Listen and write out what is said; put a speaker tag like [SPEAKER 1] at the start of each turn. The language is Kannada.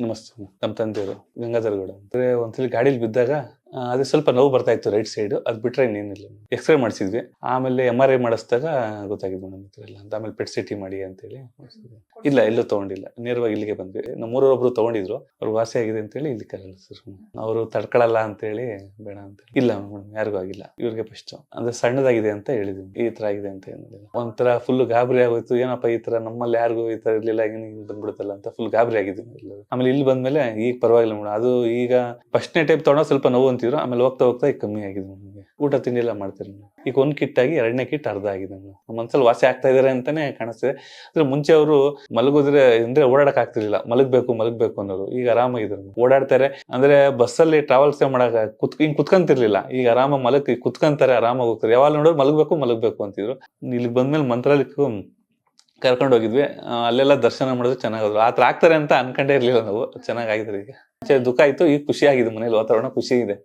[SPEAKER 1] ನಮಸ್ತೆ. ನಮ್ಮ ತಂದೆಯವರು ಗಂಗಾಧರ ಗೌಡ ಅಂದ್ರೆ ಒಂದ್ಸಲಿ ಗಾಡಿಲಿ ಬಿದ್ದಾಗ ಅದೇ ಸ್ವಲ್ಪ ನೋವು ಬರ್ತಾ ಇತ್ತು ರೈಟ್ ಸೈಡ್. ಅದ್ ಬಿಟ್ರೆ ಇನ್ನೇನಿಲ್ಲ. ಎಕ್ಸ್ರೇ ಮಾಡಿಸಿದ್ವಿ, ಆಮೇಲೆ MRI ಮಾಡಿಸಿದಾಗ ಗೊತ್ತಾಗಿದ್ದು ಮೇಡಮ್ ಈ ಎಲ್ಲ ಅಂತ. ಆಮೇಲೆ ಪೆಟ್ ಸಿಟಿ ಮಾಡಿ ಅಂತೇಳಿ ಇಲ್ಲ, ಎಲ್ಲೂ ತಗೊಂಡಿಲ್ಲ, ನೇರವಾಗಿ ಇಲ್ಲಿಗೆ ಬಂದ್ವಿ. ನಮ್ಮೂರೊಬ್ರು ತಗೊಂಡಿದ್ರು, ಅವ್ರು ವಾಸಿ ಆಗಿದೆ ಅಂತೇಳಿ ಇಲ್ಲಿ ಕರಲ್ಲ ಸರ್. ಅವರು ತಡ್ಕೊಳಲ್ಲ ಅಂತೇಳಿ ಬೇಡ ಅಂತ. ಇಲ್ಲ ಮೇಡಮ್, ಯಾರಿಗೂ ಆಗಿಲ್ಲ, ಇವ್ರಿಗೆ ಫಸ್ಟ್ ಅಂದ್ರೆ ಸಣ್ಣದಾಗಿದೆ ಅಂತ ಹೇಳಿದ್ವಿ. ಈ ತರ ಆಗಿದೆ ಅಂತ ಏನಿಲ್ಲ. ಒಂಥರ ಫುಲ್ ಗಾಬರಿ ಆಗೋಯ್ತು, ಏನಪ್ಪ ಈ ತರ ನಮ್ಮಲ್ಲಿ ಯಾರಿಗೂ ಈ ತರ ಇರ್ಲಿಲ್ಲ, ಬಂದ್ಬಿಡುತ್ತಲ್ಲ ಅಂತ ಫುಲ್ ಗಾಬರಿ ಆಗಿದ್ವಿ. ಆಮೇಲೆ ಇಲ್ಲಿ ಬಂದ್ಮೇಲೆ ಈಗ ಪರವಾಗಿಲ್ಲ ಮೇಡಮ್. ಅದು ಈಗ ಫಸ್ಟ್ನೇ ಟೈಪ್ ತಗೊಂಡಾಗ ಸ್ವಲ್ಪ ನೋವು ಅಂತಿದ್ರು, ಆಮೇಲೆ ಹೋಗ್ತಾ ಹೋಗ್ತಾ ಈಗ ಕಮ್ಮಿ ಆಗಿದೆ ನಮಗೆ. ಊಟ ತಿಂಡಿ ಎಲ್ಲ ಮಾಡ್ತಾರೆ. ಈಗ 1 ಕಿಟ್ ಆಗಿ 2ನೇ ಕಿಟ್ ಅರ್ಧ ಆಗಿದೆ. ಮನ್ಸಲ್ಲಿ ವಾಸಿ ಆಗ್ತಾ ಇದಾರೆ ಅಂತಾನೆ ಕಾಣಿಸ್ತಿದೆ. ಅಂದ್ರೆ ಮುಂಚೆ ಅವರು ಮಲಗಿದ್ರೆ ಅಂದ್ರೆ ಓಡಾಡಕ್ ಆಗ್ತಿರ್ಲಿಲ್ಲ, ಮಲಗ್ಬೇಕು ಅನ್ನೋರು. ಈಗ ಆರಾಮಾಗಿದ್ರು, ಓಡಾಡ್ತಾರೆ. ಅಂದ್ರೆ ಬಸ್ಸಲ್ಲಿ ಟ್ರಾವೆಲ್ಸ್ ಮಾಡಕ್ ಹಿಂಗ್ ಕುತ್ಕೊಂತಿರ್ಲಿಲ್ಲ. ಈಗ ಆರಾಮ ಕುತ್ಕೊಂತಾರೆ, ಆರಾಮಾಗಿ ಹೋಗ್ತಾರೆ. ಯಾವಾಗ ನೋಡೋರು ಮಲಗ್ಬೇಕು ಅಂತಿದ್ರು. ಇಲ್ಲಿಗೆ ಬಂದ್ಮೇಲೆ ಮಂತ್ರಾಲಯಕ್ಕೂ ಕರ್ಕೊಂಡು ಹೋಗಿದ್ವಿ. ಅಲ್ಲೆಲ್ಲ ದರ್ಶನ ಮಾಡಿದ್ರು, ಚೆನ್ನಾಗಿದ್ರು. ಆತರ ಆಗ್ತಾರೆ ಅಂತ ಅನ್ಕೊಂಡೇ ಇರ್ಲಿಲ್ಲ ನಾವು. ಚೆನ್ನಾಗಿದ್ರು. ಈಗ ದುಃಖ ಆಯ್ತು, ಈಗ ಖುಷಿ ಆಗಿದೆ. ಮನೇಲಿ ವಾತಾವರಣ ಖುಷಿ ಇದೆ.